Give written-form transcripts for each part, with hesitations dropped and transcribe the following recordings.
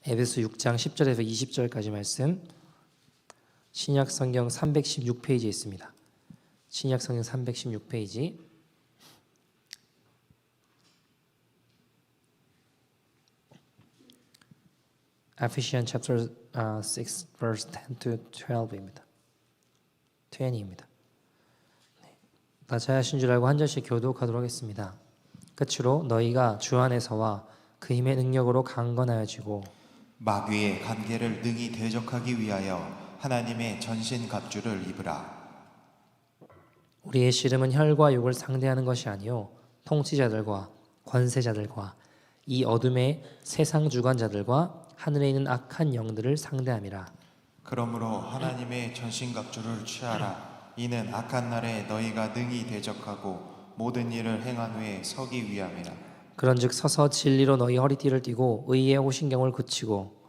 에베소 6장 10절에서 20절까지 말씀, 신약 성경 316페이지에 있습니다. 신약 성경 316페이지. Ephesians chapter 6 verse 10 to 12입니다. 20입니다. 나 자하신 줄 알고 한 절씩 교독하도록 하겠습니다. 끝으로 너희가 주 안에서와 그 힘의 능력으로 강건하여지고 마귀의 관계를 능히 대적하기 위하여 하나님의 전신 갑주를 입으라. 우리의 씨름은 혈과 육을 상대하는 것이 아니요 통치자들과 권세자들과 이 어둠의 세상 주관자들과 하늘에 있는 악한 영들을 상대함이라. 그러므로 하나님의 전신 갑주를 취하라. 이는 악한 날에 너희가 능히 대적하고 모든 일을 행한 후에 서기 위함이라. 그런즉 서서 진리로 너희 허리띠를 띠고 의의 호신경을 굳히고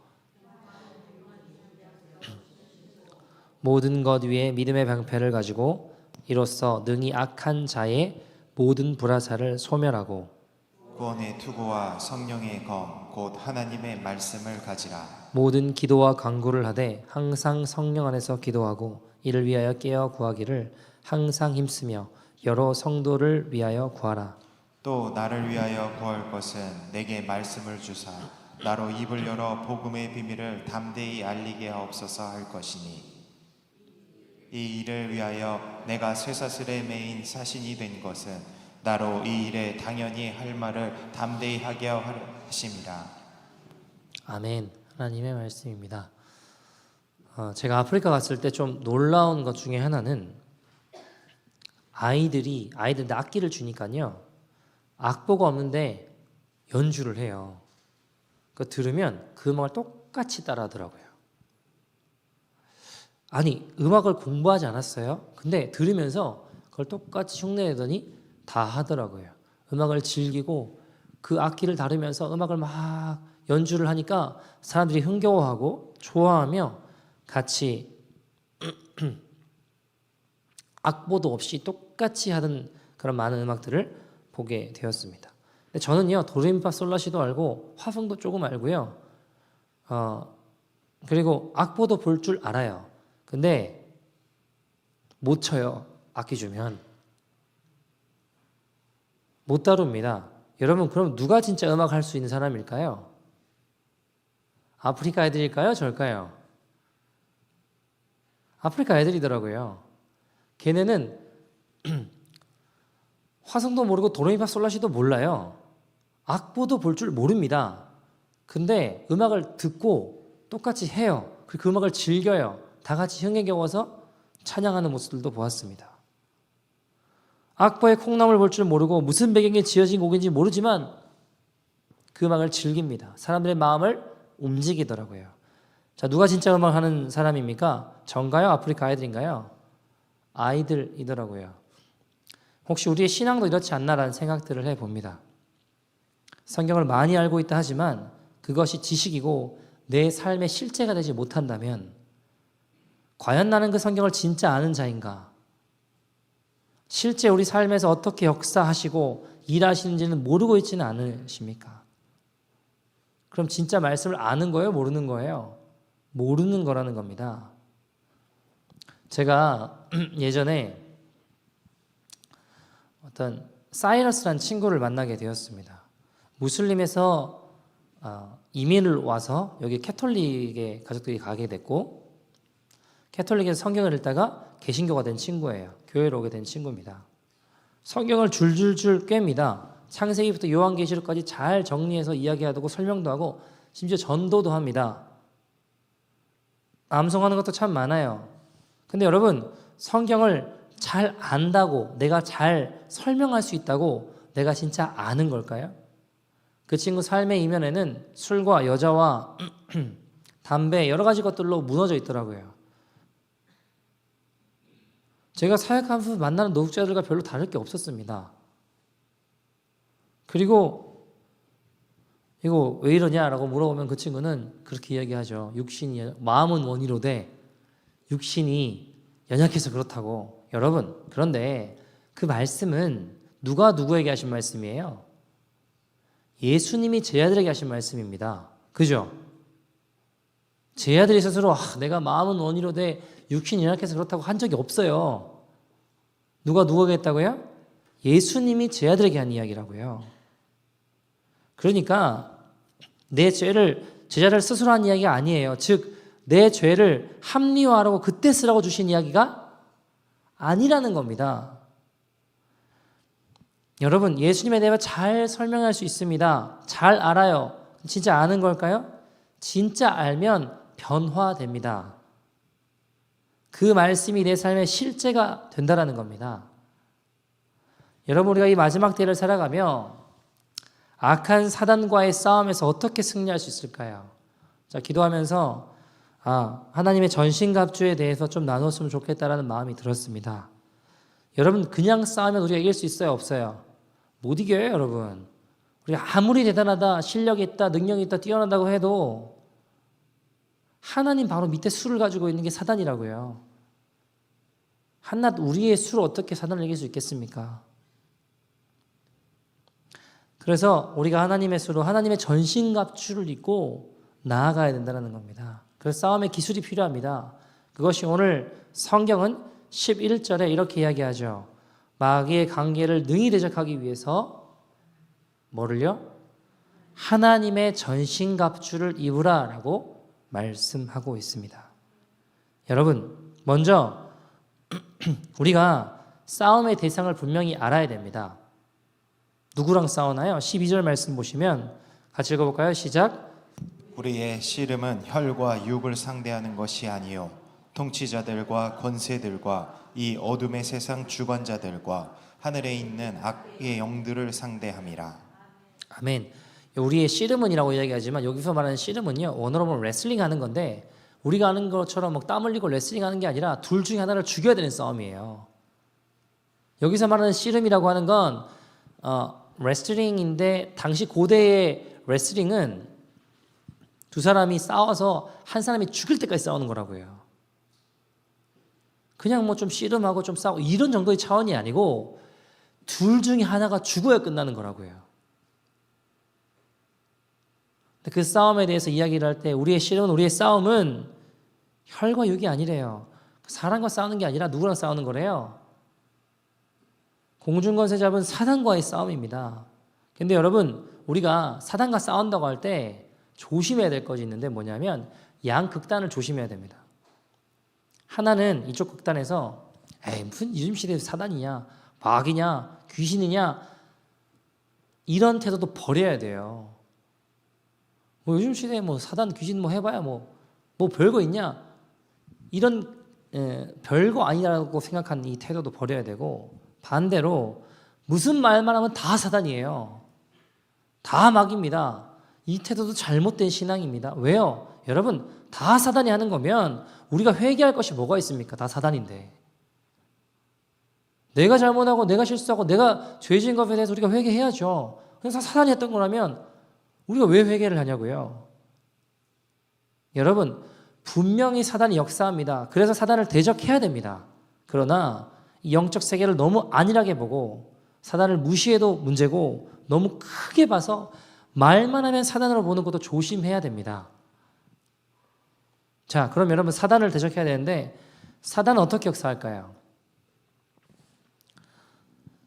모든 것 위에 믿음의 방패를 가지고 이로써 능히 악한 자의 모든 불화살을 소멸하고 구원의 투구와 성령의 검 곧 하나님의 말씀을 가지라. 모든 기도와 간구를 하되 항상 성령 안에서 기도하고 이를 위하여 깨어 구하기를 항상 힘쓰며 여러 성도를 위하여 구하라. 또 나를 위하여 구할 것은 내게 말씀을 주사 나로 입을 열어 복음의 비밀을 담대히 알리게 하옵소서 할 것이니 이 일을 위하여 내가 쇠사슬에 매인 사신이 된 것은 나로 이 일에 당연히 할 말을 담대히 하게 하심이라. 아멘. 하나님의 말씀입니다. 제가 아프리카 갔을 때 좀 놀라운 것 중에 하나는 아이들한테 악기를 주니까요, 악보가 없는데 연주를 해요. 그 들으면 그 음악을 똑같이 따라하더라고요. 아니, 음악을 공부하지 않았어요? 근데 들으면서 그걸 똑같이 흉내내더니 다 하더라고요. 음악을 즐기고 그 악기를 다루면서 음악을 막 연주를 하니까 사람들이 흥겨워하고 좋아하며 같이 악보도 없이 똑같이 하던 그런 많은 음악들을 보게 되었습니다. 근데 저는요, 도레미파 솔라시도 알고 화성도 조금 알고요. 그리고 악보도 볼 줄 알아요. 근데 못 쳐요. 악기 주면 못 다룹니다. 여러분, 그럼 누가 진짜 음악 할 수 있는 사람일까요? 아프리카 애들일까요? 저일까요? 아프리카 애들이더라고요. 걔네는 화성도 모르고 도레미파 솔라시도 몰라요. 악보도 볼 줄 모릅니다. 근데 음악을 듣고 똑같이 해요. 그 음악을 즐겨요. 다 같이 흥에 겨워서 찬양하는 모습들도 보았습니다. 악보의 콩나물 볼 줄 모르고 무슨 배경에 지어진 곡인지 모르지만 그 음악을 즐깁니다. 사람들의 마음을 움직이더라고요. 자, 누가 진짜 음악을 하는 사람입니까? 전가요? 아프리카 아이들인가요? 아이들이더라고요. 혹시 우리의 신앙도 이렇지 않나라는 생각들을 해봅니다. 성경을 많이 알고 있다 하지만 그것이 지식이고 내 삶의 실제가 되지 못한다면 과연 나는 그 성경을 진짜 아는 자인가? 실제 우리 삶에서 어떻게 역사하시고 일하시는지는 모르고 있지는 않으십니까? 그럼 진짜 말씀을 아는 거예요? 모르는 거예요? 모르는 거라는 겁니다. 제가 예전에 어떤 사이러스라는 친구를 만나게 되었습니다. 무슬림에서 이민을 와서 여기 캐톨릭의 가족들이 가게 됐고 캐톨릭에서 성경을 읽다가 개신교가 된 친구예요. 교회로 오게 된 친구입니다. 성경을 줄줄줄 꿰입니다. 창세기부터 요한계시록까지 잘 정리해서 이야기하고 설명도 하고 심지어 전도도 합니다. 암송하는 것도 참 많아요. 근데 여러분, 성경을 잘 안다고, 내가 잘 설명할 수 있다고 내가 진짜 아는 걸까요? 그 친구 삶의 이면에는 술과 여자와 담배 여러 가지 것들로 무너져 있더라고요. 제가 사역하면서 만나는 노숙자들과 별로 다를 게 없었습니다. 그리고 이거 왜 이러냐라고 물어보면 그 친구는 그렇게 이야기하죠. 육신이, 마음은 원이로되 육신이 연약해서 그렇다고. 여러분, 그런데 그 말씀은 누가 누구에게 하신 말씀이에요? 예수님이 제자들에게 하신 말씀입니다. 그죠? 제 아들이 스스로 내가 마음은 원이로되 육신이 연약해서 그렇다고 한 적이 없어요. 누가 했다고요? 예수님이 제 아들에게 한 이야기라고요. 그러니까 내 제자를 스스로 한 이야기가 아니에요. 즉 내 죄를 합리화하라고 그때 쓰라고 주신 이야기가 아니라는 겁니다. 여러분, 예수님에 대해 잘 설명할 수 있습니다. 잘 알아요. 진짜 아는 걸까요? 진짜 알면 변화됩니다. 그 말씀이 내 삶의 실제가 된다라는 겁니다. 여러분, 우리가 이 마지막 때를 살아가며 악한 사단과의 싸움에서 어떻게 승리할 수 있을까요? 자, 기도하면서 하나님의 전신갑주에 대해서 좀 나눴으면 좋겠다라는 마음이 들었습니다. 여러분, 그냥 싸우면 우리가 이길 수 있어요, 없어요? 못 이겨요, 여러분. 우리가 아무리 대단하다, 실력이 있다, 능력이 있다, 뛰어난다고 해도 하나님 바로 밑에 수를 가지고 있는 게 사단이라고요. 한낱 우리의 수로 어떻게 사단을 이길 수 있겠습니까? 그래서 우리가 하나님의 수로 하나님의 전신갑주를 입고 나아가야 된다는 겁니다. 그래서 싸움의 기술이 필요합니다. 그것이 오늘 성경은 11절에 이렇게 이야기하죠. 마귀의 관계를 능히 대적하기 위해서 뭐를요? 하나님의 전신갑주를 입으라 라고 말씀하고 있습니다. 여러분, 먼저 우리가 싸움의 대상을 분명히 알아야 됩니다. 누구랑 싸우나요? 12절 말씀 보시면 같이 읽어볼까요? 시작. 우리의 씨름은 혈과 육을 상대하는 것이 아니요 통치자들과 권세들과 이 어둠의 세상 주관자들과 하늘에 있는 악의 영들을 상대함이라. 아멘. 우리의 씨름은이라고 이야기하지만 여기서 말하는 씨름은요, 원어로 보면 레슬링 하는 건데 우리가 하는 것처럼 땀 흘리고 레슬링 하는 게 아니라 둘 중에 하나를 죽여야 되는 싸움이에요. 여기서 말하는 씨름이라고 하는 건 레슬링인데 당시 고대의 레슬링은 두 사람이 싸워서 한 사람이 죽을 때까지 싸우는 거라고요. 그냥 뭐 좀 씨름하고 좀 싸우고 이런 정도의 차원이 아니고 둘 중에 하나가 죽어야 끝나는 거라고요. 그 싸움에 대해서 이야기를 할 때 우리의 씨름은, 우리의 싸움은 혈과 육이 아니래요. 사람과 싸우는 게 아니라 누구랑 싸우는 거래요? 공중권세 잡은 사단과의 싸움입니다. 근데 여러분, 우리가 사단과 싸운다고 할 때 조심해야 될 것이 있는데 뭐냐면 양극단을 조심해야 됩니다. 하나는 이쪽 극단에서 무슨 요즘 시대에서 사단이냐, 마귀냐, 귀신이냐 이런 태도도 버려야 돼요. 뭐 요즘 시대에 뭐 사단, 귀신 뭐 해봐야 뭐 별거 있냐 이런 별거 아니라고 생각하는 이 태도도 버려야 되고, 반대로 무슨 말만 하면 다 사단이에요. 다 마귀입니다. 이 태도도 잘못된 신앙입니다. 왜요? 여러분, 다 사단이 하는 거면 우리가 회개할 것이 뭐가 있습니까? 다 사단인데. 내가 잘못하고 내가 실수하고 내가 죄진 것에 대해서 우리가 회개해야죠. 그래서 사단이 했던 거라면 우리가 왜 회개를 하냐고요. 여러분, 분명히 사단이 역사합니다. 그래서 사단을 대적해야 됩니다. 그러나 이 영적 세계를 너무 안일하게 보고 사단을 무시해도 문제고 너무 크게 봐서 말만 하면 사단으로 보는 것도 조심해야 됩니다. 자, 그럼 여러분, 사단을 대적해야 되는데 사단은 어떻게 역사할까요?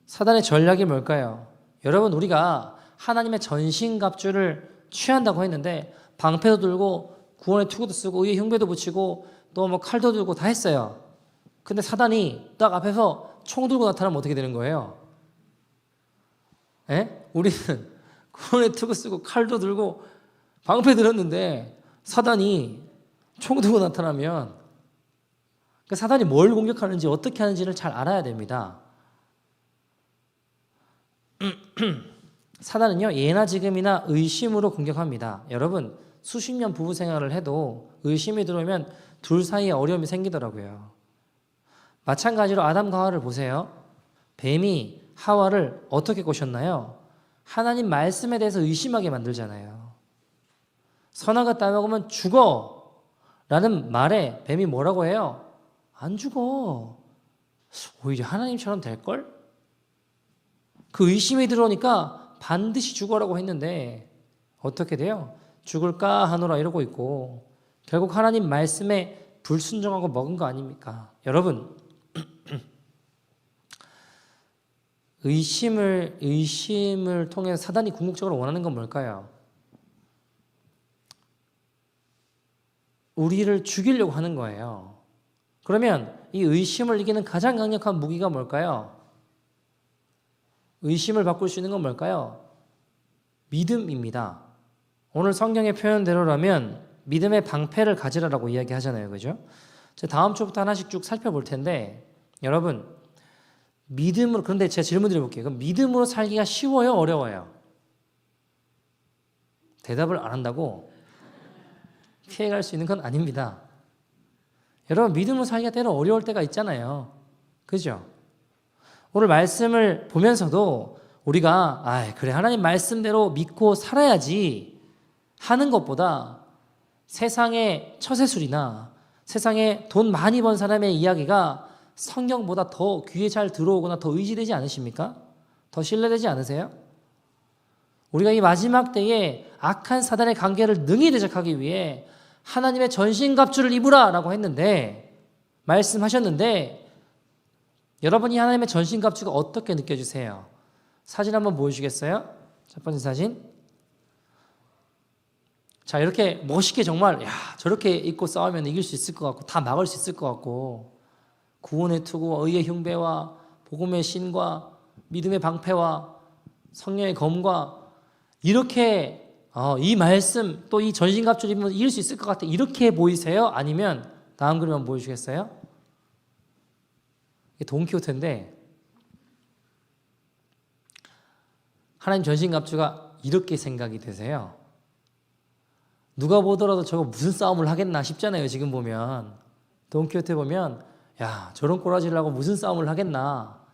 사단의 전략이 뭘까요? 여러분, 우리가 하나님의 전신갑주를 취한다고 했는데 방패도 들고 구원의 투구도 쓰고 의의 흉배도 붙이고 또 뭐 칼도 들고 다 했어요. 근데 사단이 딱 앞에서 총 들고 나타나면 어떻게 되는 거예요? 우리는 구원의 투구 쓰고 칼도 들고 방패 들었는데 사단이 총 들고 나타나면 그 사단이 뭘 공격하는지 어떻게 하는지를 잘 알아야 됩니다. 사단은요, 예나 지금이나 의심으로 공격합니다. 여러분, 수십 년 부부 생활을 해도 의심이 들어오면 둘 사이에 어려움이 생기더라고요. 마찬가지로 아담과 하와를 보세요. 뱀이 하와를 어떻게 꼬셨나요? 하나님 말씀에 대해서 의심하게 만들잖아요. 선악을 따먹으면 죽어 라는 말에 뱀이 뭐라고 해요? 안 죽어. 오히려 하나님처럼 될걸? 그 의심이 들어오니까 반드시 죽어라고 했는데 어떻게 돼요? 죽을까 하노라 이러고 있고 결국 하나님 말씀에 불순종하고 먹은 거 아닙니까? 여러분, 의심을 통해서 사단이 궁극적으로 원하는 건 뭘까요? 우리를 죽이려고 하는 거예요. 그러면 이 의심을 이기는 가장 강력한 무기가 뭘까요? 의심을 바꿀 수 있는 건 뭘까요? 믿음입니다. 오늘 성경의 표현대로라면 믿음의 방패를 가지라라고 이야기하잖아요. 그죠? 다음 주부터 하나씩 쭉 살펴볼 텐데 여러분, 믿음으로, 그런데 제가 질문 드려볼게요. 그럼 믿음으로 살기가 쉬워요? 어려워요? 대답을 안 한다고 피해갈 수 있는 건 아닙니다. 여러분, 믿음으로 살기가 때로 어려울 때가 있잖아요. 그죠? 오늘 말씀을 보면서도 우리가 그래 하나님 말씀대로 믿고 살아야지 하는 것보다 세상의 처세술이나 세상에 돈 많이 번 사람의 이야기가 성경보다 더 귀에 잘 들어오거나 더 의지되지 않으십니까? 더 신뢰되지 않으세요? 우리가 이 마지막 때에 악한 사단의 관계를 능히 대적하기 위해 하나님의 전신갑주를 입으라 라고 했는데, 말씀하셨는데, 여러분이 하나님의 전신갑주가 어떻게 느껴지세요? 사진 한번 보여주시겠어요? 첫 번째 사진. 자, 이렇게 멋있게 정말 저렇게 입고 싸우면 이길 수 있을 것 같고 다 막을 수 있을 것 같고, 구원의 투구와 의의 흉배와 복음의 신과 믿음의 방패와 성령의 검과 이렇게 이 말씀 또 이 전신갑주를 입으면 이길 수 있을 것 같아, 이렇게 보이세요? 아니면 다음 그림 한번 보여주시겠어요? 이게 돈키호테인데 하나님 전신갑주가 이렇게 생각이 되세요. 누가 보더라도 저거 무슨 싸움을 하겠나 싶잖아요. 지금 보면 돈키호테 보면 저런 꼬라지를 하고 무슨 싸움을 하겠나.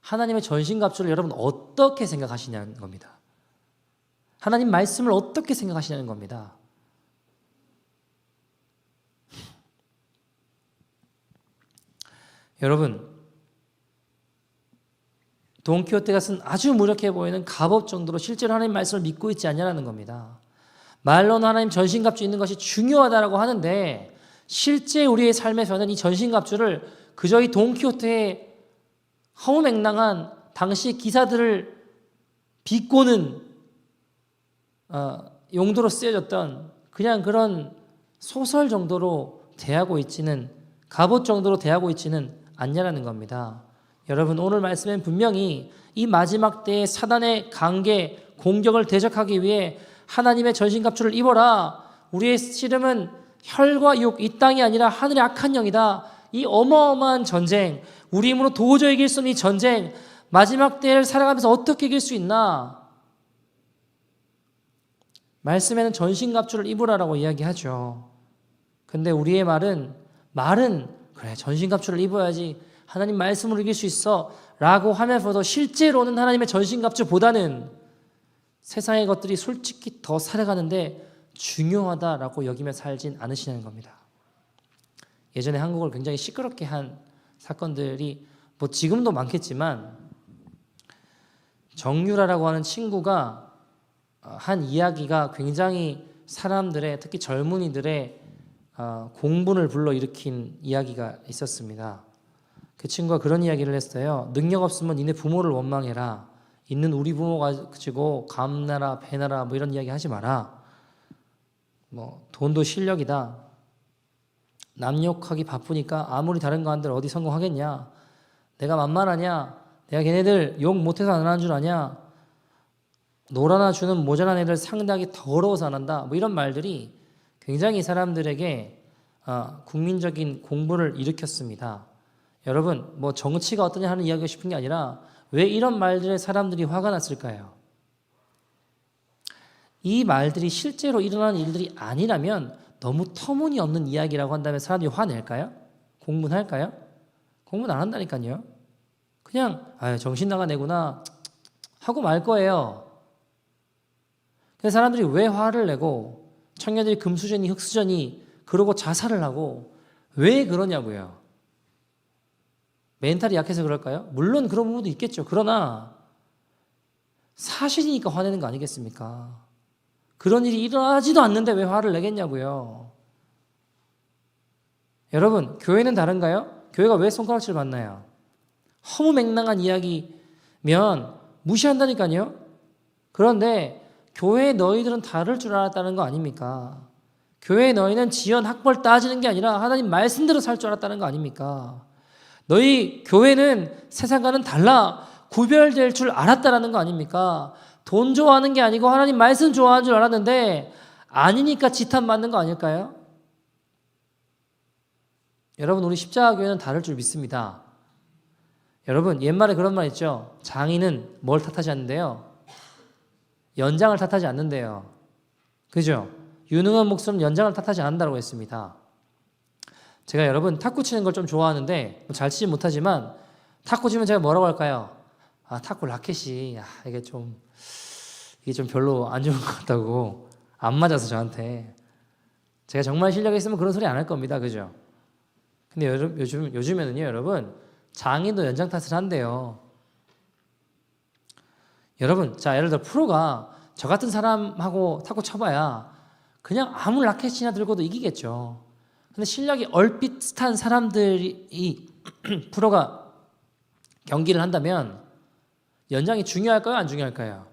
하나님의 전신갑주를 여러분 어떻게 생각하시냐는 겁니다. 하나님 말씀을 어떻게 생각하시냐는 겁니다. 여러분, 돈키호테가 쓴 아주 무력해 보이는 갑옷 정도로 실제로 하나님 말씀을 믿고 있지 않냐는 겁니다. 말로는 하나님 전신갑주 있는 것이 중요하다라고 하는데 실제 우리의 삶에서는 이 전신갑주를 그저 이 돈키호테의 허무맹랑한 당시 기사들을 비꼬는 용도로 쓰여졌던 그냥 그런 소설 정도로 대하고 있지는, 갑옷 정도로 대하고 있지는 않냐라는 겁니다. 여러분, 오늘 말씀엔 분명히 이 마지막 때의 사단의 관계, 공격을 대적하기 위해 하나님의 전신갑주를 입어라. 우리의 씨름은 혈과 육, 이 땅이 아니라 하늘의 악한 영이다. 이 어마어마한 전쟁, 우리 힘으로 도저히 이길 수 없는 이 전쟁, 마지막 때를 살아가면서 어떻게 이길 수 있나? 말씀에는 전신갑주를 입으라라고 이야기하죠. 근데 우리의 말은 그래 전신갑주를 입어야지 하나님 말씀으로 이길 수 있어 라고 하면서도 실제로는 하나님의 전신갑주보다는 세상의 것들이 솔직히 더 살아가는데 중요하다라고 여기며 살진 않으시는 겁니다. 예전에 한국을 굉장히 시끄럽게 한 사건들이 지금도 많겠지만, 정유라라고 하는 친구가 한 이야기가 굉장히 사람들의, 특히 젊은이들의 공분을 불러일으킨 이야기가 있었습니다. 그 친구가 그런 이야기를 했어요. 능력 없으면 니네 부모를 원망해라. 있는 우리 부모 가지고 감나라 배나라 이런 이야기 하지 마라. 돈도 실력이다. 남 욕하기 바쁘니까 아무리 다른 거 한들 어디 성공하겠냐. 내가 만만하냐. 내가 걔네들 욕 못해서 안 하는 줄 아냐. 노라나 주는 모자란 애들 상대하기 더러워서 안 한다. 이런 말들이 굉장히 사람들에게 국민적인 공분을 일으켰습니다. 여러분, 정치가 어떠냐 하는 이야기가 싶은 게 아니라 왜 이런 말들에 사람들이 화가 났을까요? 이 말들이 실제로 일어나는 일들이 아니라면 너무 터무니없는 이야기라고 한다면 사람들이 화낼까요? 공분할까요? 공분 안 한다니까요. 그냥 정신 나간 애구나 하고 말 거예요. 그래서 사람들이 왜 화를 내고 청년들이 금수저니 흑수저니 그러고 자살을 하고 왜 그러냐고요. 멘탈이 약해서 그럴까요? 물론 그런 부분도 있겠죠. 그러나 사실이니까 화내는 거 아니겠습니까? 그런 일이 일어나지도 않는데 왜 화를 내겠냐고요. 여러분, 교회는 다른가요? 교회가 왜 손가락질 받나요? 허무맹랑한 이야기면 무시한다니까요. 그런데 교회에 너희들은 다를 줄 알았다는 거 아닙니까? 교회에 너희는 지연 학벌 따지는 게 아니라 하나님 말씀대로 살 줄 알았다는 거 아닙니까? 너희 교회는 세상과는 달라 구별될 줄 알았다라는 거 아닙니까? 돈 좋아하는 게 아니고 하나님 말씀 좋아하는 줄 알았는데 아니니까 지탄 받는 거 아닐까요? 여러분, 우리 십자가 교회는 다를 줄 믿습니다. 여러분, 옛말에 그런 말 있죠. 장인은 뭘 탓하지 않는데요, 연장을 탓하지 않는데요. 그죠? 유능한 목수는 연장을 탓하지 않는다고 했습니다. 제가 여러분 탁구 치는 걸 좀 좋아하는데 잘 치지 못하지만 탁구 치면 제가 뭐라고 할까요? 탁구 라켓이 이게 좀 별로 안 좋은 것 같다고, 안 맞아서 저한테. 제가 정말 실력이 있으면 그런 소리 안 할 겁니다. 그죠? 근데 요즘에는요, 여러분, 장인도 연장 탓을 한대요. 여러분, 자, 예를 들어 프로가 저 같은 사람하고 탁구 쳐봐야 그냥 아무 라켓이나 들고도 이기겠죠. 근데 실력이 얼핏 비슷한 사람들이 프로가 경기를 한다면 연장이 중요할까요? 안 중요할까요?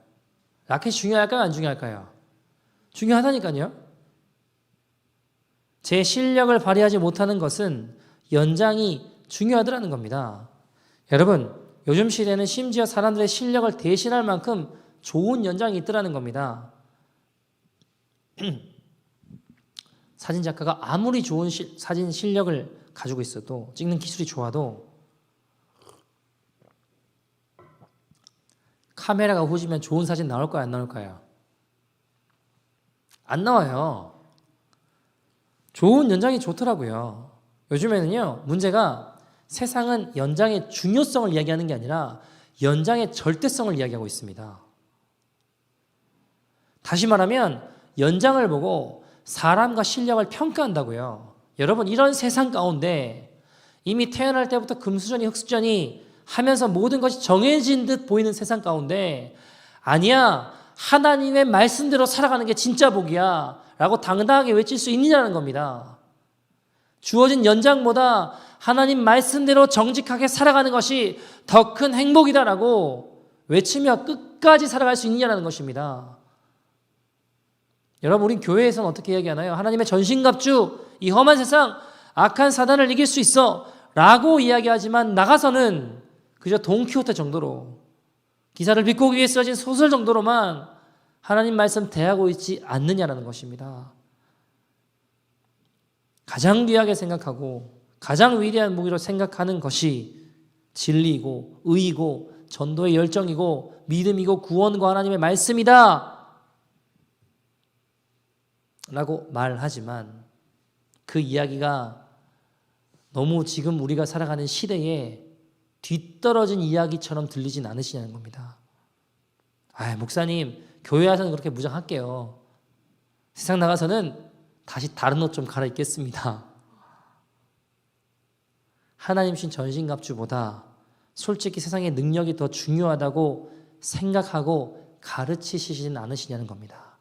라켓이 중요할까요? 안 중요할까요? 중요하다니까요. 제 실력을 발휘하지 못하는 것은 연장이 중요하더라는 겁니다. 여러분, 요즘 시대는 심지어 사람들의 실력을 대신할 만큼 좋은 연장이 있더라는 겁니다. 사진작가가 아무리 좋은 사진 실력을 가지고 있어도, 찍는 기술이 좋아도 카메라가 후지면 좋은 사진 나올까요? 안 나올까요? 안 나와요. 좋은 연장이 좋더라고요. 요즘에는요, 문제가 세상은 연장의 중요성을 이야기하는 게 아니라 연장의 절대성을 이야기하고 있습니다. 다시 말하면 연장을 보고 사람과 실력을 평가한다고요. 여러분, 이런 세상 가운데 이미 태어날 때부터 금수저니 흙수저니 하면서 모든 것이 정해진 듯 보이는 세상 가운데 아니야, 하나님의 말씀대로 살아가는 게 진짜 복이야 라고 당당하게 외칠 수 있느냐는 겁니다. 주어진 연장보다 하나님 말씀대로 정직하게 살아가는 것이 더 큰 행복이다라고 외치며 끝까지 살아갈 수 있느냐는 것입니다. 여러분, 우린 교회에서는 어떻게 이야기하나요? 하나님의 전신갑주, 이 험한 세상, 악한 사단을 이길 수 있어 라고 이야기하지만 나가서는 그저 돈키호테 정도로, 기사를 비꼬기 위해 쓰여진 소설 정도로만 하나님 말씀 대하고 있지 않느냐라는 것입니다. 가장 귀하게 생각하고 가장 위대한 무기로 생각하는 것이 진리이고 의이고 전도의 열정이고 믿음이고 구원과 하나님의 말씀이다 라고 말하지만 그 이야기가 너무 지금 우리가 살아가는 시대에 뒤떨어진 이야기처럼 들리진 않으시냐는 겁니다. 목사님, 교회 와서는 그렇게 무장할게요. 세상 나가서는 다시 다른 옷 좀 갈아입겠습니다. 하나님 신 전신갑주보다 솔직히 세상의 능력이 더 중요하다고 생각하고 가르치시진 않으시냐는 겁니다.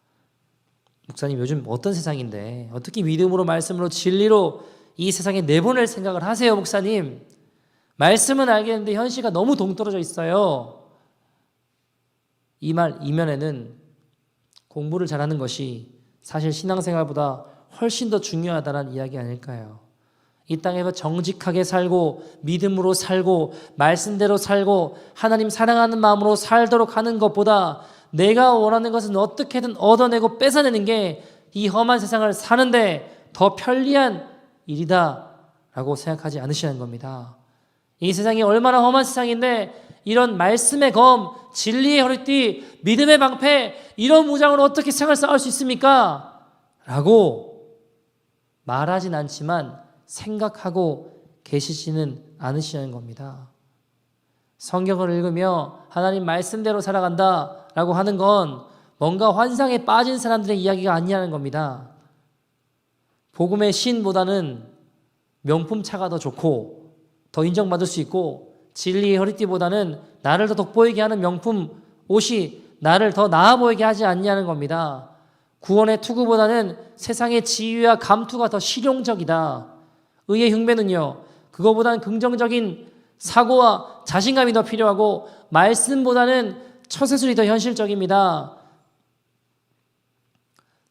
목사님, 요즘 어떤 세상인데 어떻게 믿음으로 말씀으로 진리로 이 세상에 내보낼 생각을 하세요, 목사님? 말씀은 알겠는데 현실과 너무 동떨어져 있어요. 이 말 이면에는 공부를 잘하는 것이 사실 신앙생활보다 훨씬 더 중요하다는 이야기 아닐까요? 이 땅에서 정직하게 살고 믿음으로 살고 말씀대로 살고 하나님 사랑하는 마음으로 살도록 하는 것보다 내가 원하는 것은 어떻게든 얻어내고 뺏어내는 게 이 험한 세상을 사는데 더 편리한 일이다 라고 생각하지 않으시는 겁니다. 이 세상이 얼마나 험한 세상인데 이런 말씀의 검, 진리의 허리띠, 믿음의 방패, 이런 무장으로 어떻게 세상을 싸울 수 있습니까? 라고 말하진 않지만 생각하고 계시지는 않으시는 겁니다. 성경을 읽으며 하나님 말씀대로 살아간다 라고 하는 건 뭔가 환상에 빠진 사람들의 이야기가 아니라는 겁니다. 복음의 신보다는 명품차가 더 좋고 더 인정받을 수 있고 진리의 허리띠보다는 나를 더 돋보이게 하는 명품 옷이 나를 더 나아 보이게 하지 않냐는 겁니다. 구원의 투구보다는 세상의 지위와 감투가 더 실용적이다. 의의 흉배는요, 그거보다는 긍정적인 사고와 자신감이 더 필요하고 말씀보다는 처세술이 더 현실적입니다.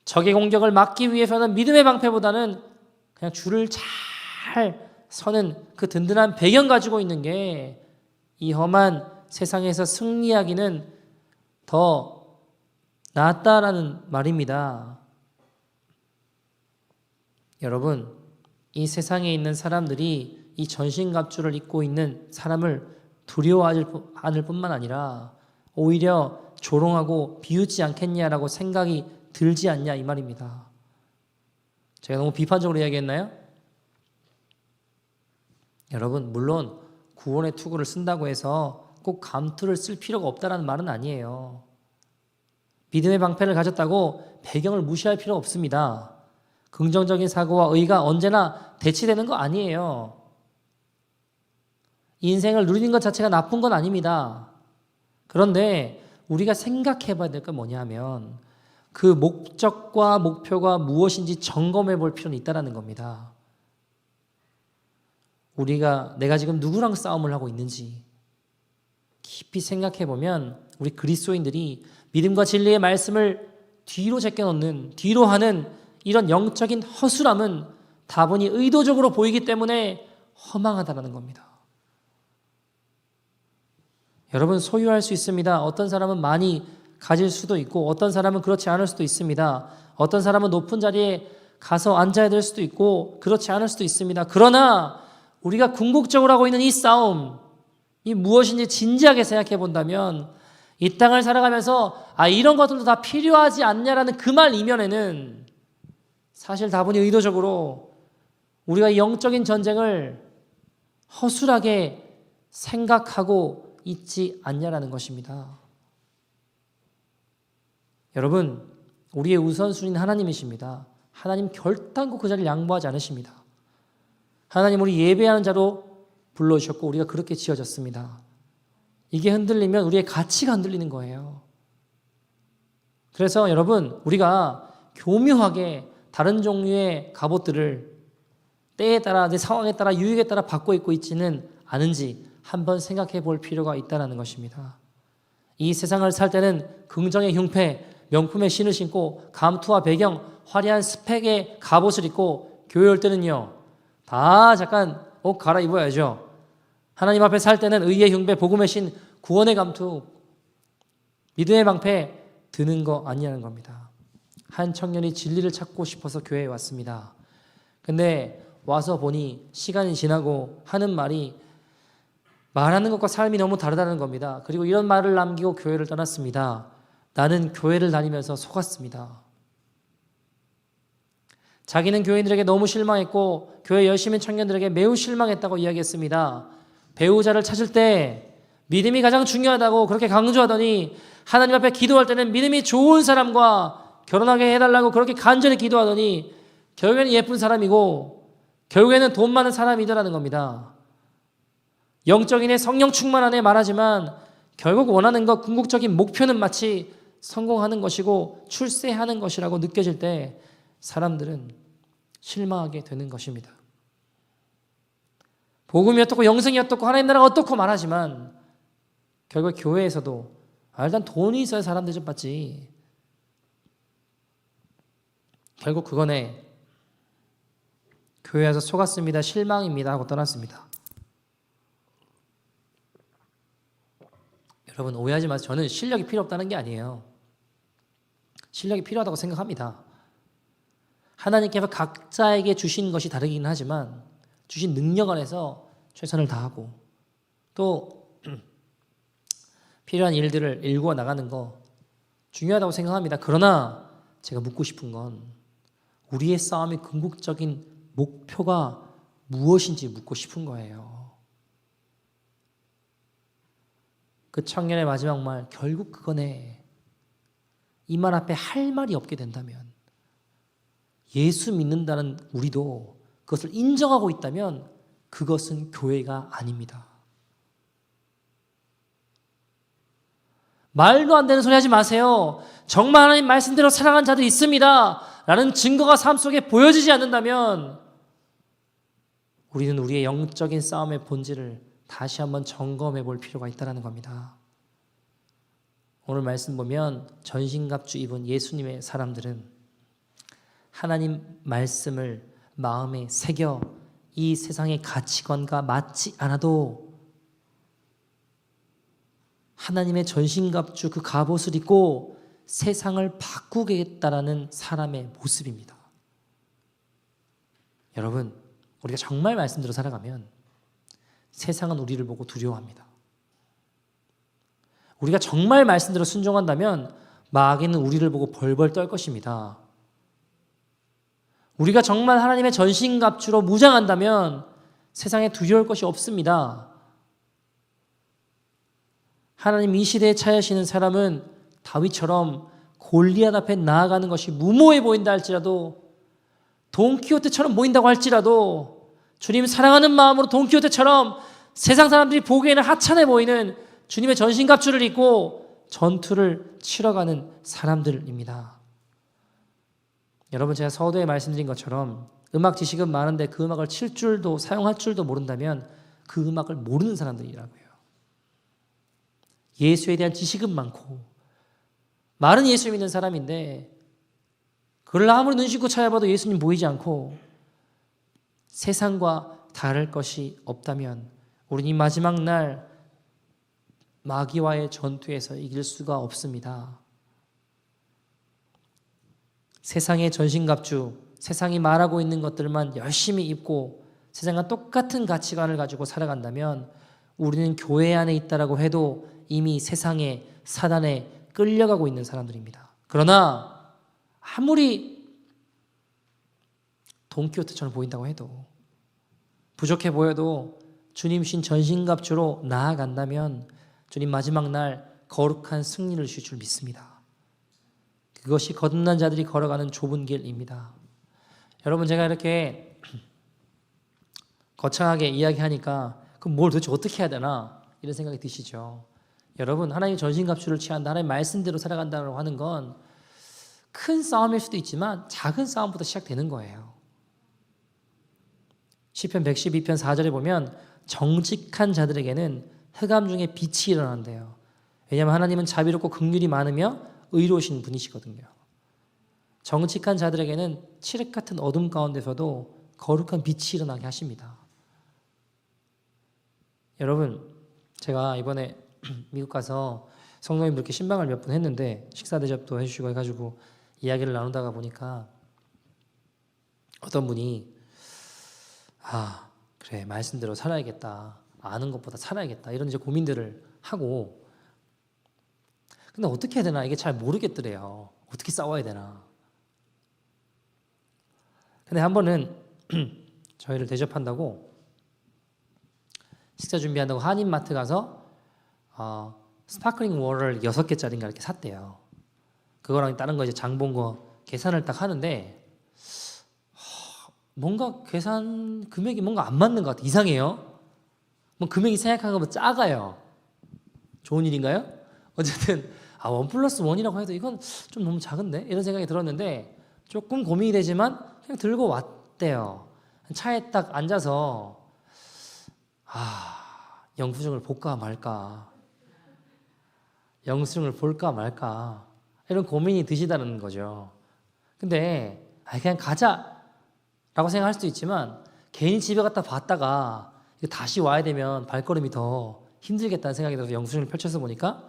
적의 공격을 막기 위해서는 믿음의 방패보다는 그냥 줄을 잘 서는 그 든든한 배경 가지고 있는 게 이 험한 세상에서 승리하기는 더 낫다라는 말입니다. 여러분, 이 세상에 있는 사람들이 이 전신갑주를 입고 있는 사람을 두려워하지 않을 뿐만 아니라 오히려 조롱하고 비웃지 않겠냐라고 생각이 들지 않냐 이 말입니다. 제가 너무 비판적으로 이야기했나요? 여러분, 물론 구원의 투구를 쓴다고 해서 꼭 감투를 쓸 필요가 없다는 말은 아니에요. 믿음의 방패를 가졌다고 배경을 무시할 필요 없습니다. 긍정적인 사고와 의가 언제나 대치되는 거 아니에요. 인생을 누리는 것 자체가 나쁜 건 아닙니다. 그런데 우리가 생각해 봐야 될 건 뭐냐면 그 목적과 목표가 무엇인지 점검해 볼 필요는 있다는 겁니다. 내가 지금 누구랑 싸움을 하고 있는지 깊이 생각해 보면 우리 그리스도인들이 믿음과 진리의 말씀을 뒤로 제껴놓는, 뒤로 하는 이런 영적인 허술함은 다분히 의도적으로 보이기 때문에 허망하다는 겁니다. 여러분, 소유할 수 있습니다. 어떤 사람은 많이 가질 수도 있고 어떤 사람은 그렇지 않을 수도 있습니다. 어떤 사람은 높은 자리에 가서 앉아야 될 수도 있고 그렇지 않을 수도 있습니다. 그러나 우리가 궁극적으로 하고 있는 이 싸움, 이 무엇인지 진지하게 생각해 본다면 이 땅을 살아가면서 이런 것들도 다 필요하지 않냐라는 그 말 이면에는 사실 다분히 의도적으로 우리가 영적인 전쟁을 허술하게 생각하고 있지 않냐라는 것입니다. 여러분, 우리의 우선순위는 하나님이십니다. 하나님 결단코 그 자리를 양보하지 않으십니다. 하나님 우리 예배하는 자로 불러주셨고 우리가 그렇게 지어졌습니다. 이게 흔들리면 우리의 가치가 흔들리는 거예요. 그래서 여러분, 우리가 교묘하게 다른 종류의 갑옷들을 때에 따라 내 상황에 따라 유익에 따라 바꿔 입고 있지는 않은지 한번 생각해 볼 필요가 있다는 것입니다. 이 세상을 살 때는 긍정의 흉패, 명품의 신을 신고 감투와 배경, 화려한 스펙의 갑옷을 입고 교회 올 때는요 다 잠깐 옷 갈아입어야죠. 하나님 앞에 살 때는 의의 흉배, 복음의 신, 구원의 감투, 믿음의 방패 드는 거 아니냐는 겁니다. 한 청년이 진리를 찾고 싶어서 교회에 왔습니다. 근데 와서 보니 시간이 지나고 하는 말이 말하는 것과 삶이 너무 다르다는 겁니다. 그리고 이런 말을 남기고 교회를 떠났습니다. 나는 교회를 다니면서 속았습니다. 자기는 교인들에게 너무 실망했고 교회 열심히 청년들에게 매우 실망했다고 이야기했습니다. 배우자를 찾을 때 믿음이 가장 중요하다고 그렇게 강조하더니 하나님 앞에 기도할 때는 믿음이 좋은 사람과 결혼하게 해달라고 그렇게 간절히 기도하더니 결국에는 예쁜 사람이고 결국에는 돈 많은 사람이더라는 겁니다. 영적인의 성령 충만한에 말하지만 결국 원하는 것, 궁극적인 목표는 마치 성공하는 것이고 출세하는 것이라고 느껴질 때 사람들은 실망하게 되는 것입니다. 복음이 어떻고 영생이 어떻고 하나님 나라가 어떻고 말하지만 결국 교회에서도 일단 돈이 있어야 사람 대접받지. 결국 그거네. 교회에서 속았습니다. 실망입니다 하고 떠났습니다. 여러분 오해하지 마세요. 저는 실력이 필요 없다는 게 아니에요. 실력이 필요하다고 생각합니다. 하나님께서 각자에게 주신 것이 다르긴 하지만 주신 능력 안에서 최선을 다하고 또 필요한 일들을 일구어 나가는 거 중요하다고 생각합니다. 그러나 제가 묻고 싶은 건 우리의 싸움의 궁극적인 목표가 무엇인지 묻고 싶은 거예요. 그 청년의 마지막 말 결국 그거네. 이 말 앞에 할 말이 없게 된다면 예수 믿는다는 우리도 그것을 인정하고 있다면 그것은 교회가 아닙니다. 말도 안 되는 소리 하지 마세요. 정말 하나님 말씀대로 살아간 자들이 있습니다 라는 증거가 삶 속에 보여지지 않는다면 우리는 우리의 영적인 싸움의 본질을 다시 한번 점검해 볼 필요가 있다는 겁니다. 오늘 말씀 보면 전신갑주 입은 예수님의 사람들은 하나님 말씀을 마음에 새겨 이 세상의 가치관과 맞지 않아도 하나님의 전신갑주 그 갑옷을 입고 세상을 바꾸겠다라는 사람의 모습입니다. 여러분, 우리가 정말 말씀대로 살아가면 세상은 우리를 보고 두려워합니다. 우리가 정말 말씀대로 순종한다면 마귀는 우리를 보고 벌벌 떨 것입니다. 우리가 정말 하나님의 전신갑주로 무장한다면 세상에 두려울 것이 없습니다. 하나님 이 시대에 차야하시는 사람은 다윗처럼 골리앗 앞에 나아가는 것이 무모해 보인다 할지라도, 돈키호테처럼 보인다고 할지라도, 주님 사랑하는 마음으로 돈키호테처럼 세상 사람들이 보기에는 하찮아 보이는 주님의 전신갑주를 입고 전투를 치러가는 사람들입니다. 여러분, 제가 서두에 말씀드린 것처럼 음악 지식은 많은데 그 음악을 칠 줄도 사용할 줄도 모른다면 그 음악을 모르는 사람들이라고요. 예수에 대한 지식은 많고 말은 예수 믿는 사람인데 그를 아무리 눈 씻고 찾아봐도 예수님 보이지 않고 세상과 다를 것이 없다면 우리는 이 마지막 날 마귀와의 전투에서 이길 수가 없습니다. 세상의 전신갑주, 세상이 말하고 있는 것들만 열심히 입고 세상과 똑같은 가치관을 가지고 살아간다면 우리는 교회 안에 있다라고 해도 이미 세상에 사단에 끌려가고 있는 사람들입니다. 그러나 아무리 돈키호테처럼 보인다고 해도, 부족해 보여도 주님 신 전신갑주로 나아간다면 주님 마지막 날 거룩한 승리를 주실 줄 믿습니다. 그것이 거듭난 자들이 걸어가는 좁은 길입니다. 여러분, 제가 이렇게 거창하게 이야기하니까 그럼 뭘 도대체 어떻게 해야 되나 이런 생각이 드시죠. 여러분, 하나님 전신갑주를 취한다, 하나님 말씀대로 살아간다고 하는 건 큰 싸움일 수도 있지만 작은 싸움부터 시작되는 거예요. 시편 112편 4절에 보면 정직한 자들에게는 흑암 중에 빛이 일어난대요. 왜냐하면 하나님은 자비롭고 긍휼이 많으며 의로우신 분이시거든요. 정직한 자들에게는 칠흑 같은 어둠 가운데서도 거룩한 빛이 일어나게 하십니다. 여러분, 제가 이번에 미국 가서 성도님 이렇게 신방을 몇 번 했는데 식사 대접도 해주시고 해가지고 이야기를 나누다가 보니까 어떤 분이 그래, 말씀대로 살아야겠다, 아는 것보다 살아야겠다, 이런 이제 고민들을 하고, 근데 어떻게 해야 되나 이게 잘 모르겠더래요. 어떻게 싸워야 되나. 근데 한 번은 저희를 대접한다고 식사 준비한다고 한인마트 가서 스파클링 워터를 6개짜리인가 이렇게 샀대요. 그거랑 다른 거 이제 장 본 거 계산을 딱 하는데 뭔가 계산 금액이 뭔가 안 맞는 것 같아. 이상해요. 뭐 금액이 생각한 것보다 작아요. 좋은 일인가요? 어쨌든 1+1이라고 해도 이건 좀 너무 작은데? 이런 생각이 들었는데 조금 고민이 되지만 그냥 들고 왔대요. 차에 딱 앉아서 영수증을 볼까 말까, 영수증을 볼까 말까 이런 고민이 드시다는 거죠. 근데 그냥 가자라고 생각할 수도 있지만 괜히 집에 갔다 봤다가 다시 와야 되면 발걸음이 더 힘들겠다는 생각이 들어서 영수증을 펼쳐서 보니까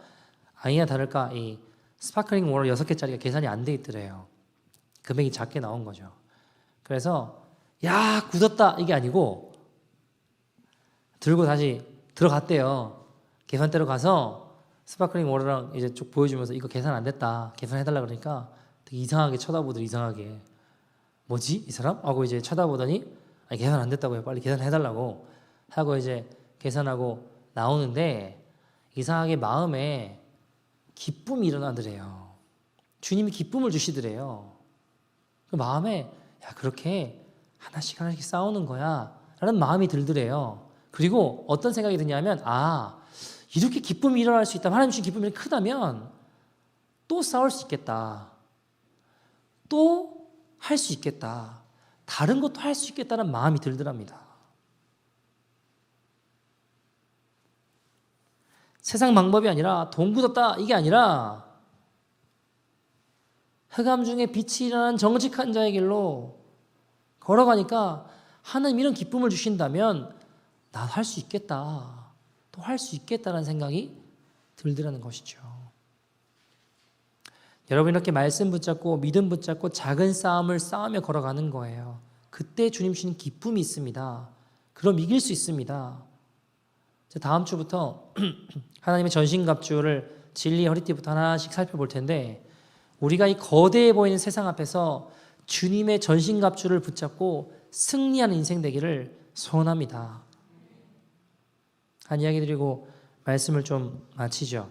아니나 다를까 이 스파클링 워터 6개짜리가 계산이 안 돼 있더래요. 금액이 작게 나온 거죠. 그래서 야 굳었다 이게 아니고 들고 다시 들어갔대요. 계산대로 가서 스파클링 워터랑 이제 쭉 보여주면서 이거 계산 안 됐다, 계산해달라 그러니까 되게 이상하게 쳐다보더니, 이상하게 뭐지 이 사람? 하고 이제 쳐다보더니 아니, 계산 안 됐다고요, 빨리 계산해달라고 하고 이제 계산하고 나오는데 이상하게 마음에 기쁨이 일어나더래요. 주님이 기쁨을 주시더래요. 그 마음에 그렇게 하나씩 하나씩 싸우는 거야 라는 마음이 들더래요. 그리고 어떤 생각이 드냐면 이렇게 기쁨이 일어날 수 있다면, 하나님 주신 기쁨이 크다면 또 싸울 수 있겠다, 또 할 수 있겠다, 다른 것도 할 수 있겠다는 마음이 들더랍니다. 세상 방법이 아니라 돈 굳었다 이게 아니라 흑암 중에 빛이 일어나는 정직한 자의 길로 걸어가니까 하나님 이런 기쁨을 주신다면 나 할 수 있겠다. 또 할 수 있겠다라는 생각이 들더라는 것이죠. 여러분 이렇게 말씀 붙잡고 믿음 붙잡고 작은 싸움을 싸우며 걸어가는 거예요. 그때 주님 주시는 기쁨이 있습니다. 그럼 이길 수 있습니다. 다음 주부터 하나님의 전신갑주를 진리의 허리띠부터 하나씩 살펴볼 텐데 우리가 이 거대해 보이는 세상 앞에서 주님의 전신갑주를 붙잡고 승리하는 인생 되기를 소원합니다. 한 이야기 드리고 말씀을 좀 마치죠.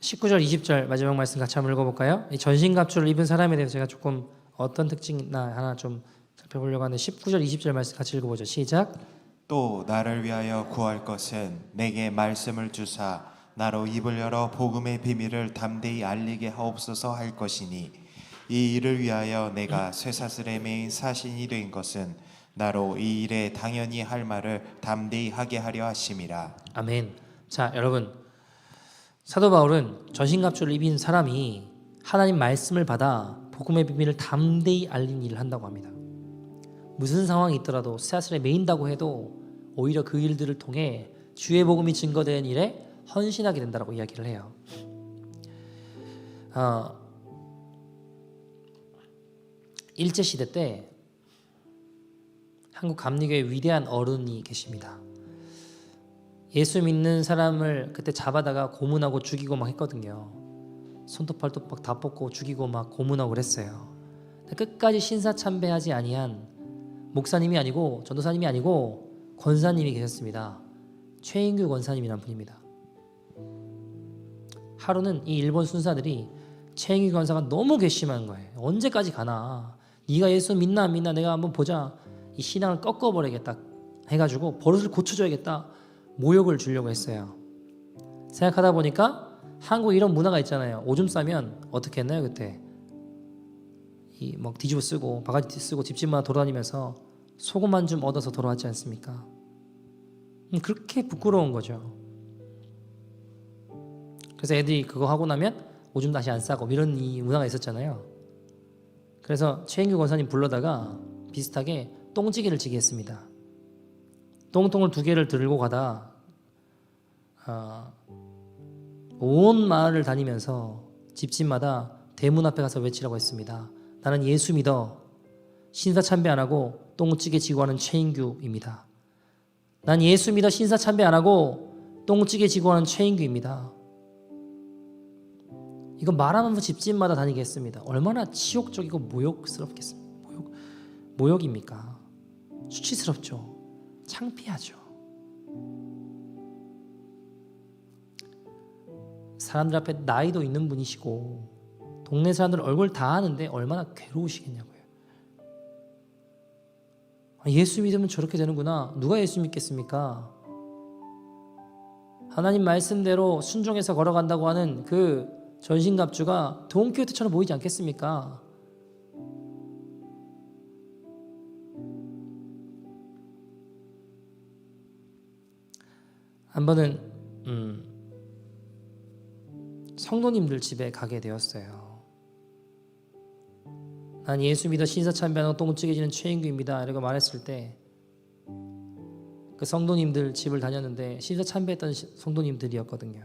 19절 20절 마지막 말씀 같이 한번 읽어볼까요? 이 전신갑주를 입은 사람에 대해서 제가 조금 어떤 특징이나 하나 좀 살펴보려고 하는데 19절 20절 말씀 같이 읽어보죠. 시작. 또 나를 위하여 구할 것은 내게 말씀을 주사 나로 입을 열어 복음의 비밀을 담대히 알리게 하옵소서 할 것이니 이 일을 위하여 내가 쇠사슬에 매인 사신이 된 것은 나로 이 일에 당연히 할 말을 담대히 하게 하려 하심이라. 아멘. 자, 여러분 사도 바울은 전신갑주를 입은 사람이 하나님 말씀을 받아 복음의 비밀을 담대히 알린 일을 한다고 합니다. 무슨 상황이 있더라도 쇠사슬에 매인다고 해도 오히려 그 일들을 통해 주의 복음이 증거되는 일에 헌신하게 된다고 이야기를 해요. 일제시대 때 한국 감리교의 위대한 어른이 계십니다. 예수 믿는 사람을 그때 잡아다가 고문하고 죽이고 막 했거든요. 손톱 발톱 다 뽑고 죽이고 막 고문하고 그랬어요. 끝까지 신사참배하지 아니한 목사님이 아니고 전도사님이 아니고 권사님이 계셨습니다. 최인규 권사님이라는 분입니다. 하루는 이 일본 순사들이 최인규 권사가 너무 괘씸한 거예요. 언제까지 가나? 네가 예수 믿나 안 믿나 내가 한번 보자. 이 신앙을 꺾어버리겠다 해가지고 버릇을 고쳐줘야겠다. 모욕을 주려고 했어요. 생각하다 보니까 한국에 이런 문화가 있잖아요. 오줌 싸면 어떻게 했나요 그때? 이 막 뒤집어 쓰고 바가지 쓰고 집집마다 돌아다니면서 소금만 좀 얻어서 돌아왔지 않습니까? 그렇게 부끄러운 거죠. 그래서 애들이 그거 하고 나면 오줌 다시 안 싸고 이런 이 문화가 있었잖아요. 그래서 최인규 권사님 불러다가 비슷하게 똥찌개를 지게 했습니다. 똥통을 2개를 들고 가다 온 마을을 다니면서 집집마다 대문 앞에 가서 외치라고 했습니다. 나는 예수 믿어 신사참배 안 하고 똥찌개 지고 하는 최인규입니다. 난 예수 믿어 신사참배 안 하고 똥찌개 지고 하는 최인규입니다. 이거 말하면서 집집마다 다니게 했습니다. 얼마나 치욕적이고 모욕스럽겠습니까? 모욕입니까? 수치스럽죠. 창피하죠. 사람들 앞에 나이도 있는 분이시고 동네 사람들 얼굴 다 아는데 얼마나 괴로우시겠냐고요. 예수 믿으면 저렇게 되는구나. 누가 예수 믿겠습니까? 하나님 말씀대로 순종해서 걸어간다고 하는 그 전신갑주가 돈키호테처럼 보이지 않겠습니까? 한 번은 성도님들 집에 가게 되었어요. 난 예수 믿어 신사참배하고 똥찌개 지는 최인규입니다. 이렇게 말했을 때 그 성도님들 집을 다녔는데 신사참배했던 성도님들이었거든요.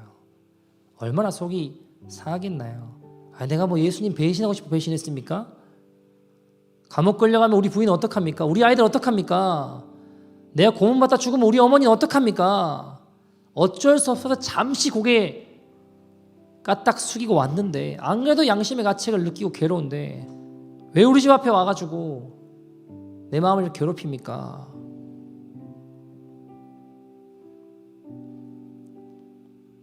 얼마나 속이 상하겠나요? 내가 뭐 예수님 배신하고 싶어 배신했습니까? 감옥 끌려가면 우리 부인 어떡합니까? 우리 아이들 어떡합니까? 내가 고문받다 죽으면 우리 어머니는 어떡합니까? 어쩔 수 없어서 잠시 고개 까딱 숙이고 왔는데 안 그래도 양심의 가책을 느끼고 괴로운데 왜 우리 집 앞에 와가지고 내 마음을 괴롭힙니까?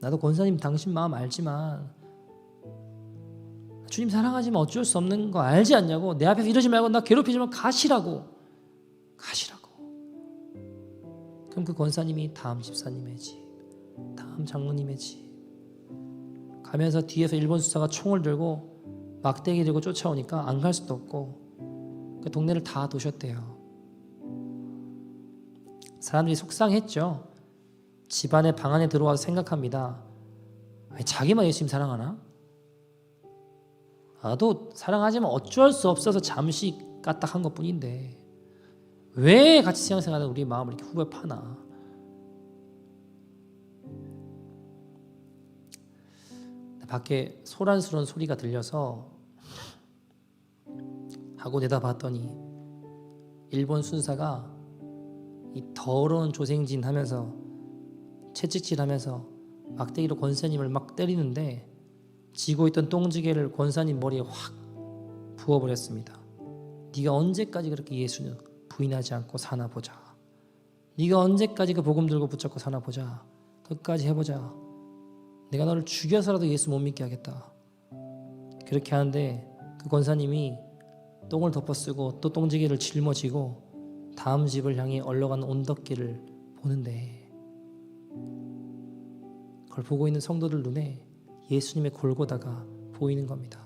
나도 권사님 당신 마음 알지만 주님 사랑하지만 어쩔 수 없는 거 알지 않냐고. 내 앞에서 이러지 말고 나 괴롭히지만 가시라고. 그럼 그 권사님이 다음 집사님의 집, 다음 장로님의 집 가면서 뒤에서 일본 수사가 총을 들고 막대기 들고 쫓아오니까 안 갈 수도 없고 그 동네를 다 도셨대요. 사람들이 속상했죠. 집안의 방 안에 들어와서 생각합니다. 아니, 자기만 예수님 사랑하나? 나도 사랑하지만 어쩔 수 없어서 잠시 까딱한 것뿐인데 왜 같이 신앙생활하는 우리 마음을 이렇게 후벼 파나? 밖에 소란스러운 소리가 들려서 하고 내다봤더니 일본 순사가 이 더러운 조생진 하면서 채찍질하면서 막대기로 권사님을 막 때리는데 지고 있던 똥지개를 권사님 머리에 확 부어버렸습니다. 네가 언제까지 그렇게 예수는 부인하지 않고 사나 보자. 네가 언제까지 그 복음 들고 붙잡고 사나 보자. 끝까지 해보자. 내가 너를 죽여서라도 예수 못 믿게 하겠다. 그렇게 하는데 그 권사님이 똥을 덮어쓰고 또 똥지개를 짊어지고 다음 집을 향해 얼러가는 온덕길을 보는데 그걸 보고 있는 성도들 눈에 예수님의 골고다가 보이는 겁니다.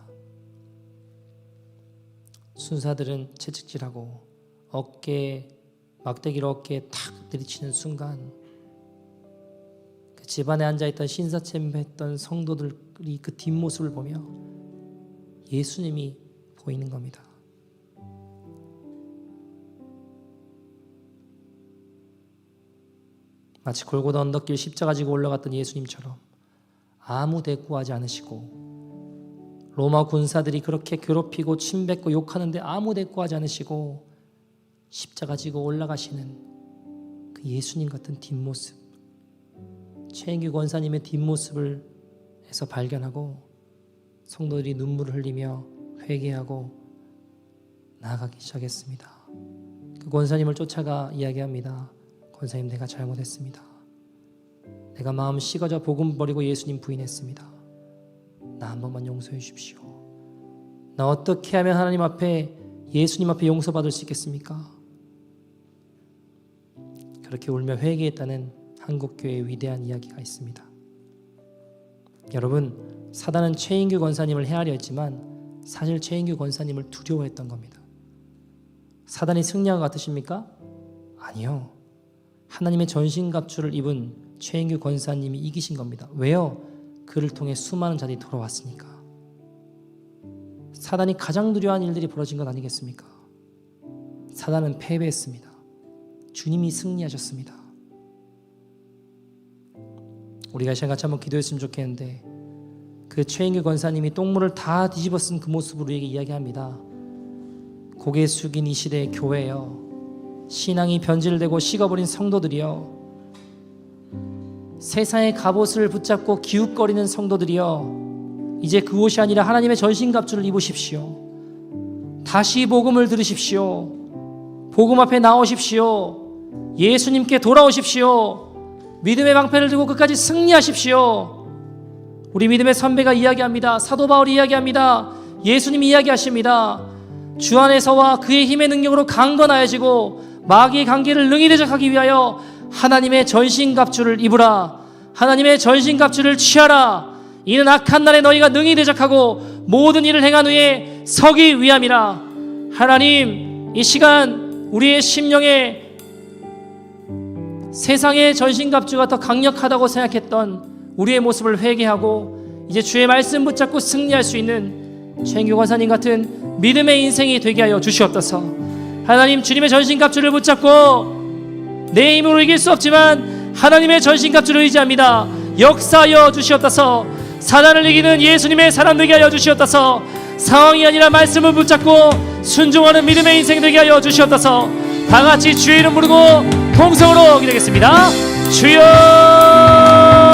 순사들은 채찍질하고 막대기로 어깨에 탁 들이치는 순간 그 집안에 앉아있던 신사참배했던 성도들이 그 뒷모습을 보며 예수님이 보이는 겁니다. 마치 골고다 언덕길 십자가 지고 올라갔던 예수님처럼 아무 대꾸하지 않으시고 로마 군사들이 그렇게 괴롭히고 침뱉고 욕하는데 아무 대꾸하지 않으시고 십자가 지고 올라가시는 그 예수님 같은 뒷모습, 최인규 권사님의 뒷모습을 해서 발견하고 성도들이 눈물을 흘리며 회개하고 나아가기 시작했습니다. 그 권사님을 쫓아가 이야기합니다. 권사님, 내가 잘못했습니다. 내가 마음 식어져 복음 버리고 예수님 부인했습니다. 나 한 번만 용서해 주십시오. 나 어떻게 하면 하나님 앞에 예수님 앞에 용서받을 수 있겠습니까? 그렇게 울며 회개했다는 한국교회의 위대한 이야기가 있습니다. 여러분, 사단은 최인규 권사님을 헤아려 했지만 사실 최인규 권사님을 두려워했던 겁니다. 사단이 승리한 것 같으십니까? 아니요. 하나님의 전신갑주를 입은 최인규 권사님이 이기신 겁니다. 왜요? 그를 통해 수많은 자들이 돌아왔으니까. 사단이 가장 두려워한 일들이 벌어진 것 아니겠습니까? 사단은 패배했습니다. 주님이 승리하셨습니다. 우리가 이 시간 같이 한번 기도했으면 좋겠는데 그 최인규 권사님이 똥물을 다 뒤집어 쓴 그 모습으로 우리에게 이야기합니다. 고개 숙인 이 시대의 교회여, 신앙이 변질되고 식어버린 성도들이여, 세상의 갑옷을 붙잡고 기웃거리는 성도들이여, 이제 그 옷이 아니라 하나님의 전신갑주를 입으십시오. 다시 복음을 들으십시오. 복음 앞에 나오십시오. 예수님께 돌아오십시오. 믿음의 방패를 들고 끝까지 승리하십시오. 우리 믿음의 선배가 이야기합니다. 사도 바울이 이야기합니다. 예수님이 이야기하십니다. 주 안에서와 그의 힘의 능력으로 강건하여지고 마귀의 관계를 능히 대적하기 위하여 하나님의 전신갑주를 입으라. 하나님의 전신갑주를 취하라. 이는 악한 날에 너희가 능히 대적하고 모든 일을 행한 후에 서기 위함이라. 하나님, 이 시간 우리의 심령에 세상의 전신갑주가 더 강력하다고 생각했던 우리의 모습을 회개하고 이제 주의 말씀 붙잡고 승리할 수 있는 최인규 권사님 같은 믿음의 인생이 되게 하여 주시옵소서. 하나님, 주님의 전신갑주를 붙잡고 내 힘으로 이길 수 없지만 하나님의 전신갑주를 의지합니다. 역사하여 주시옵소서. 사단을 이기는 예수님의 사람 되게 하여 주시옵소서. 상황이 아니라 말씀을 붙잡고 순종하는 믿음의 인생 되게 하여 주시옵소서. 다같이 주의 이름 부르고 통성으로 기도하겠습니다. 주여!